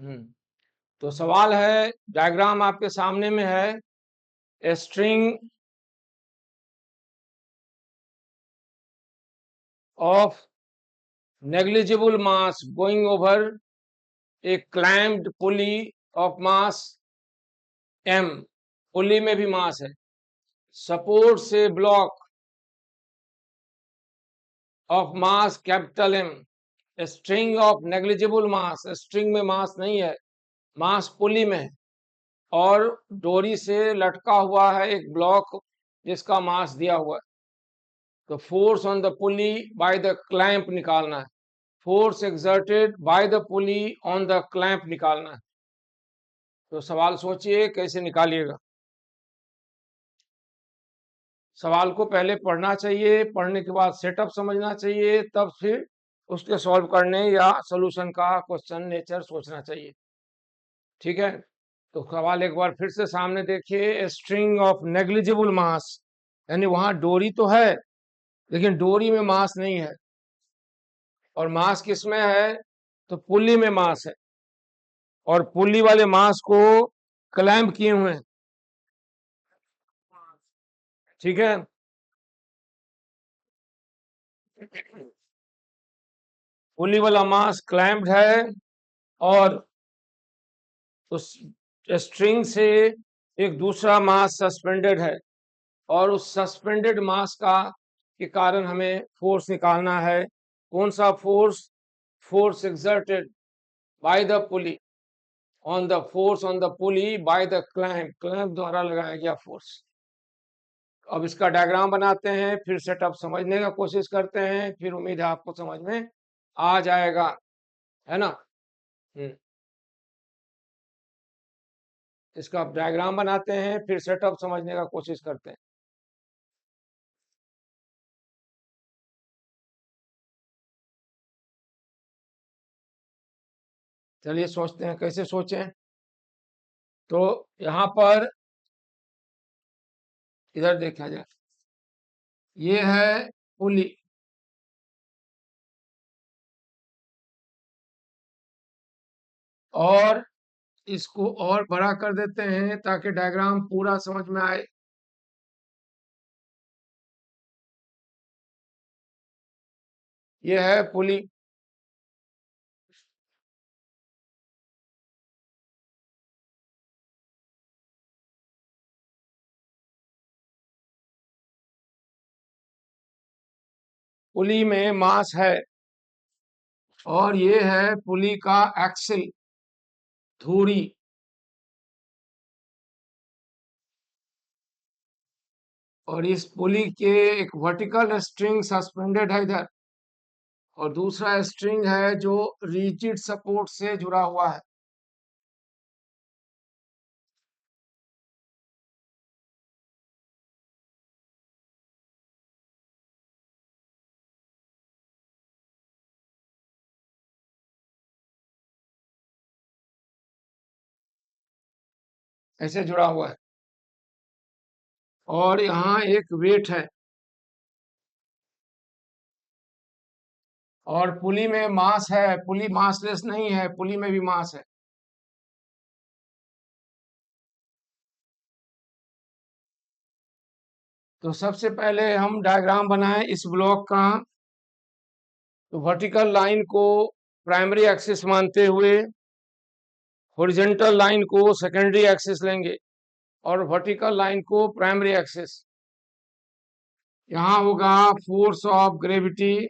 हम्म, तो सवाल है, डायग्राम आपके सामने में है। A string of negligible mass going over a clamped pulley of mass m, पुली में भी मास है, सपोर्ट से block of mass capital M, string of negligible mass, string में मास नहीं है, मास पुली में है, और डोरी से लटका हुआ है एक ब्लॉक जिसका मास दिया हुआ है। तो force on the pulley by the clamp निकालना है, force exerted by the pulley on the clamp निकालना है। तो सवाल सोचिए कैसे निकालिएगा। सवाल को पहले पढ़ना चाहिए, पढ़ने के बाद सेटअप समझना चाहिए, तब फिर उसके सॉल्व करने या सॉल्यूशन का क्वेश्चन नेचर सोचना चाहिए। ठीक है, तो सवाल एक बार फिर से सामने देखिए। स्ट्रिंग ऑफ नेग्लिजिबल मास, यानी वहां डोरी तो है लेकिन डोरी में मास नहीं है, और मास किस में है, तो पुल्ली में मास है, और पुल्ली वाले मास को क्लैंप किए हुए हैं। ठीक है, पुल्ली वाला मास क्लैंप्ड है, और उस स्ट्रिंग से एक दूसरा मास सस्पेंडेड है, और उस सस्पेंडेड मास का के कारण हमें फोर्स निकालना है। कौन सा force, force exerted by the pulley on the force on the pulley by the clamp, clamp द्वारा लगाया गया फोर्स। अब इसका डायग्राम बनाते हैं, फिर सेटअप समझने का कोशिश करते हैं, फिर उम्मीद है आपको समझ में आ जाएगा, है ना। इसका डायग्राम बनाते हैं, फिर सेटअप समझने का कोशिश करते हैं। चलिए सोचते हैं कैसे सोचें। तो यहाँ पर इधर देखा जाए, ये है पुली, और इसको और बड़ा कर देते हैं ताकि डायग्राम पूरा समझ में आए। ये है पुली, पुली में मास है, और ये है पुली का एक्सिल, धुरी, और इस पुली के एक वर्टिकल स्ट्रिंग सस्पेंडेड है इधर, और दूसरा स्ट्रिंग है जो रिजिड सपोर्ट से जुड़ा हुआ है। ऐसे जुड़ा हुआ है, और यहाँ एक वेट है, और पुली में मास है, पुली मासलेस नहीं है, पुली में भी मास है। तो सबसे पहले हम डायग्राम बनाएं इस ब्लॉक का। तो वर्टिकल लाइन को प्राइमरी एक्सिस मानते हुए हॉरिजॉन्टल लाइन को सेकेंडरी एक्सिस लेंगे, और वर्टिकल लाइन को प्राइमरी एक्सिस। यहाँ होगा फोर्स ऑफ ग्रेविटी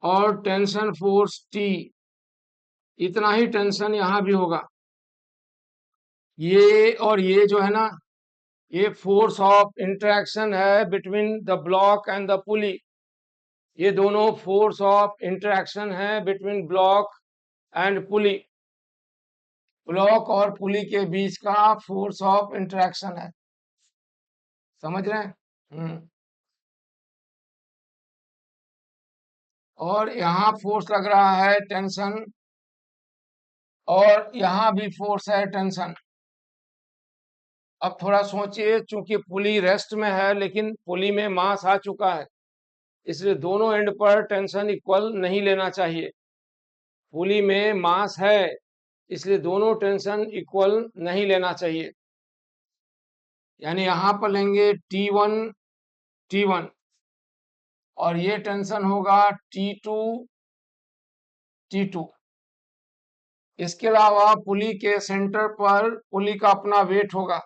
और टेंशन फोर्स टी, इतना ही टेंशन यहाँ भी होगा। ये और ये जो है ना, ये फोर्स ऑफ इंटरेक्शन है between the block and the पुली, ये दोनों फोर्स ऑफ इंटरेक्शन है between block and pulley, block और पुली के बीच का फोर्स ऑफ इंटरेक्शन है। समझ रहे हैं? और यहाँ फोर्स लग रहा है टेंशन, और यहाँ भी फोर्स है टेंशन। अब थोड़ा सोचिए, चूंकि पुली रेस्ट में है लेकिन पुली में मास आ चुका है, इसलिए दोनों एंड पर टेंशन इक्वल नहीं लेना चाहिए। पुली में मास है, इसलिए दोनों टेंशन इक्वल नहीं लेना चाहिए। यानी यहां पर लेंगे T1 और ये टेंशन होगा T2। इसके अलावा पुली के सेंटर पर पुली का अपना वेट होगा।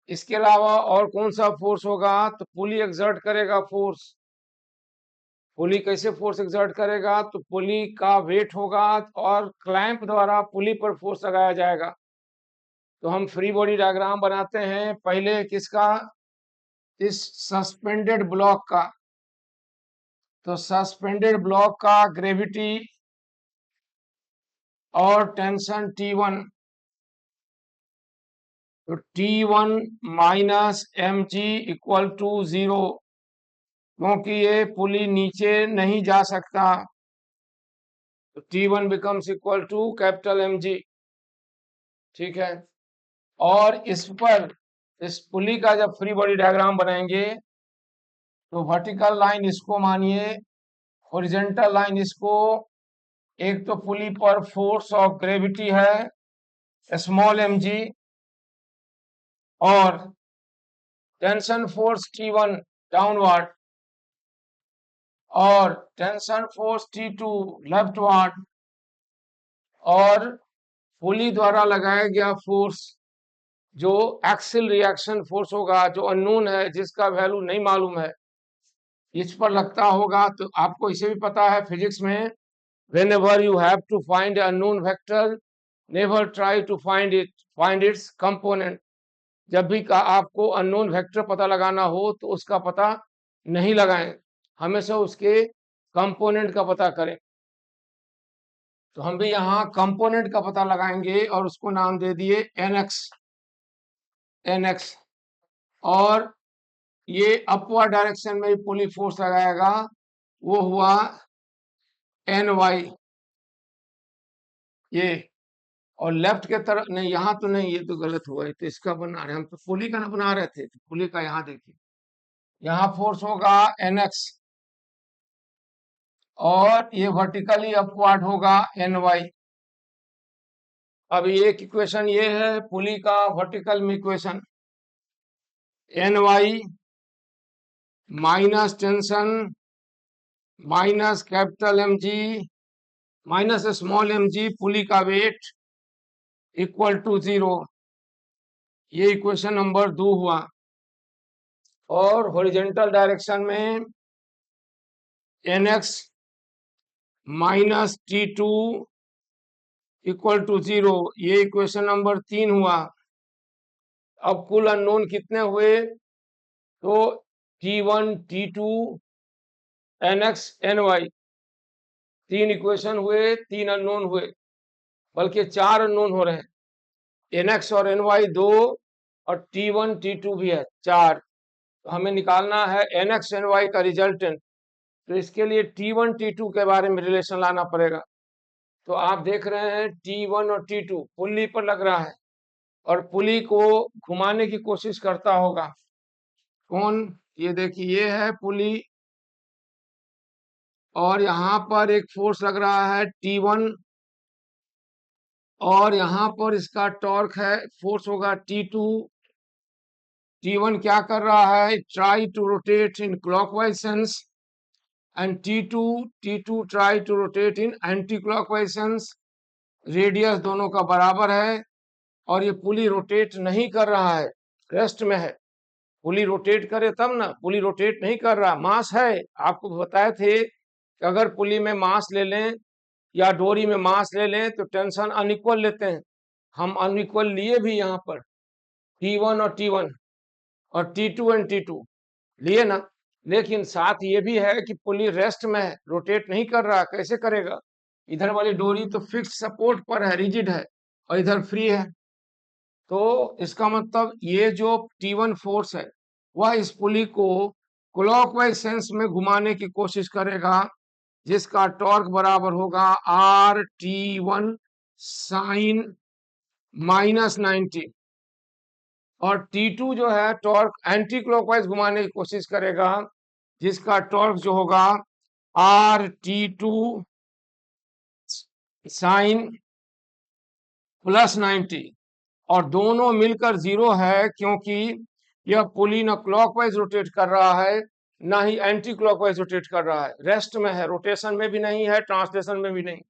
इसके अलावा और कौन सा फोर्स होगा, तो पुली एक्सर्ट करेगा फोर्स। पुली कैसे फोर्स एक्सर्ट करेगा, तो पुली का वेट होगा और क्लैंप द्वारा पुली पर फोर्स लगाया जाएगा। तो हम फ्री बॉडी डायग्राम बनाते हैं पहले किसका, इस सस्पेंडेड ब्लॉक का। तो सस्पेंडेड ब्लॉक का ग्रेविटी और टेंशन T1, तो T1 minus mg equal to 0, क्योंकि ये पुली नीचे नहीं जा सकता, तो T1 becomes equal to capital mg। ठीक है, और इस पर इस पुली का जब फ्री बॉडी डायग्राम बनाएंगे तो वर्टिकल लाइन इसको मानिए, हॉरिजॉन्टल लाइन इसको। एक तो पुली पर फोर्स ऑफ ग्रेविटी है स्मॉल mg, और टेंशन फोर्स T1 डाउनवर्ड और टेंशन फोर्स T2 लेफ्टवर्ड, और पुली द्वारा लगाया गया फोर्स जो एक्सिल रिएक्शन फोर्स होगा, जो अननोन है, जिसका वैल्यू नहीं मालूम है, इस पर लगता होगा। तो आपको इसे भी पता है फिजिक्स में, whenever you have to find an unknown vector, never try to find its component। जब भी का आपको अननोन वेक्टर पता लगाना हो तो उसका पता नहीं लगाएं, हमेशा उसके कंपोनेंट का पता करें। तो हम भी यहाँ कंपोनेंट का पता लगाएंगे और उसको नाम दे दिए NX। और ये अपवर्ड डायरेक्शन में पुली फोर्स लगाएगा, वो हुआ NY। ये और लेफ्ट के तरफ नहीं, यहाँ तो नहीं, ये तो गलत हुआ है, तो इसका बना रहे हम, तो पुली का ना बना रहे थे, तो पुली का यहाँ देखिए, यहाँ फोर्स होगा NX और ये वर्टिकली अपवर्ड होगा NY। अब एक इक्वेशन ये है पुली का वर्टिकल में equation, NY minus tension minus capital mg minus small mg पुली का वेट इक्वल टू 0। ये इक्वेशन नंबर 2 हुआ। और हॉरिजॉन्टल डायरेक्शन में NX minus T2 equal to 0, ये इक्वेशन नंबर 3 हुआ। अब कुल अननोन कितने हुए, तो T1 T2 NX NY, 3 equation हुए, 3 अननोन हुए, बल्कि 4 अननोन हो रहे हैं। NX और NY 2 और T1 T2 भी है 4। तो हमें निकालना है NX NY का रिजल्टेंट, तो इसके लिए T1 T2 के बारे में रिलेशन लाना पड़ेगा। तो आप देख रहे हैं T1 और T2 पुली पर लग रहा है और पुली को घुमाने की कोशिश करता होगा कौन, ये देखिए, ये है पुली और यहाँ पर एक फोर्स लग रहा है T1 और यहाँ पर इसका टॉर्क है, फोर्स होगा T2। T1 क्या कर रहा है, try to rotate in clockwise sense, and T2 try to rotate in anticlockwise sense. Radius दोनों का बराबर है और ये पुली रोटेट नहीं कर रहा है, रेस्ट में है। पुली रोटेट करे तब ना, पुली रोटेट नहीं कर रहा, मास है। आपको बताए थे कि अगर पुली में मास ले लें या डोरी में मास ले लें तो टेंशन अनइक्वल लेते हैं। हम अनइक्वल लिए भी यहाँ पर T1 और T1 और T2 एंड T2 लिए ना, लेकिन साथ ये भी है कि पुली रेस्ट में है, रोटेट नहीं कर रहा, कैसे करेगा। इधर वाली डोरी तो फिक्स सपोर्ट पर है, रिजिड है, और इधर फ्री है। तो इसका मतलब ये जो T1 फोर्स है वह इस पुली को क्लॉकवाइज सेंस में घुमाने की कोशिश करेगा, जिसका टॉर्क बराबर होगा RT1 साइन -90, और T2 जो है टॉर्क एंटी क्लॉकवाइज घुमाने की कोशिश करेगा, जिसका टॉर्क जो होगा RT2 साइन प्लस 90 और दोनों मिलकर 0 है, क्योंकि यह पुली न क्लॉकवाइज रोटेट कर रहा है ना ही एंटी क्लॉकवाइज रोटेट कर रहा है, रेस्ट में है, रोटेशन में भी नहीं है, ट्रांसलेशन में भी नहीं।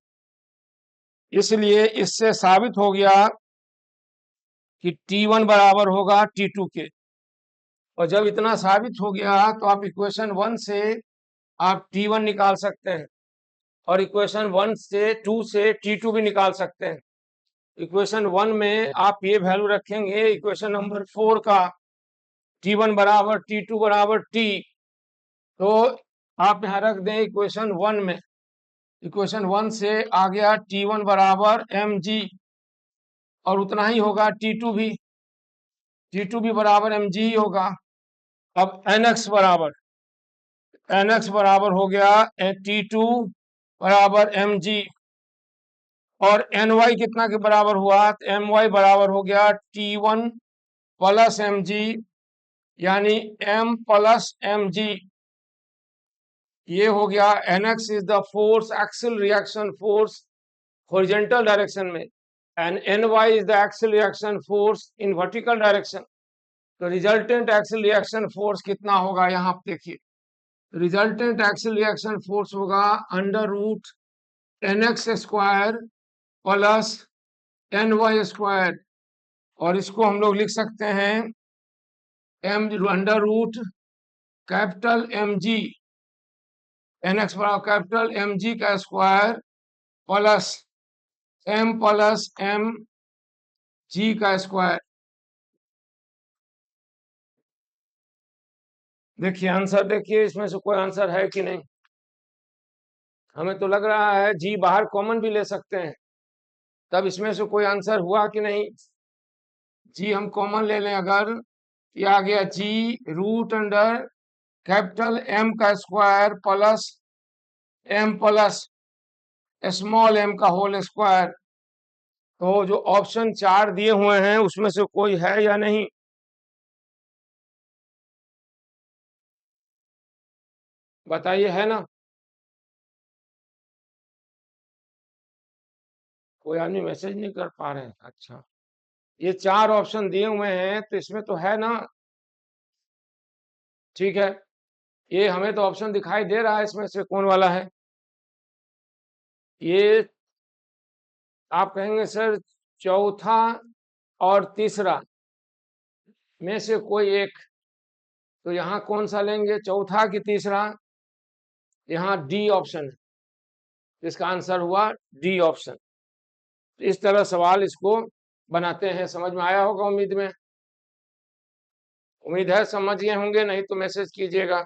इसलिए इससे साबित हो गया कि T1 बराबर होगा T2 के। और जब इतना साबित हो गया तो आप इक्वेशन 1 से आप T1 निकाल सकते हैं और इक्वेशन 1 से 2 से T2 भी निकाल सकते हैं। इक्वेशन 1 में आप ये वैल्यू रखेंगे इक्वेशन नंबर 4 का, T1 बराबर T2 बराबर T, तो आप यहाँ रख दें इक्वेशन 1 में। इक्वेशन 1 से आ गया T1 बराबर mg और उतना ही होगा T2 भी बराबर mg ही होगा। अब nx बराबर हो गया T2 बराबर mg और ny कितना के बराबर हुआ, तो my बराबर हो गया T1 प्लस mg यानी m प्लस mg। ये हो गया nx is the force, axial reaction force horizontal direction में, and ny is the axial reaction force in vertical direction. तो रिजल्टेंट एक्सियल रिएक्शन फोर्स कितना होगा, यहाँ आप देखिए, रिजल्टेंट एक्सियल रिएक्शन फोर्स होगा under root nx square plus ny square, और इसको हम लोग लिख सकते हैं m under root capital mg, nx बराबर कैपिटल mg का स्क्वायर प्लस mg का स्क्वायर। देखिए आंसर, देखिए इसमें से कोई आंसर है कि नहीं। हमें तो लग रहा है जी बाहर कॉमन भी ले सकते हैं, तब इसमें से कोई आंसर हुआ कि नहीं। जी हम कॉमन ले लें अगर, ये आ गया जी रूट अंडर कैपिटल M का square plus m plus small m का होल स्क्वायर। तो जो ऑप्शन 4 दिए हुए हैं उसमें से कोई है या नहीं, बताइए, है ना। कोई आदमी मैसेज नहीं कर पा रहे हैं, अच्छा। ये 4 ऑप्शन दिए हुए हैं तो इसमें तो है ना, ठीक है। ये हमें तो ऑप्शन दिखाई दे रहा है, इसमें से कौन वाला है। ये आप कहेंगे सर चौथा और तीसरा में से कोई एक, तो यहाँ कौन सा लेंगे, चौथा कि तीसरा। यहाँ डी ऑप्शन है, इसका आंसर हुआ डी ऑप्शन। इस तरह सवाल इसको बनाते हैं, समझ में आया होगा उम्मीद है समझ गए होंगे, नहीं तो मैसेज कीजिएगा।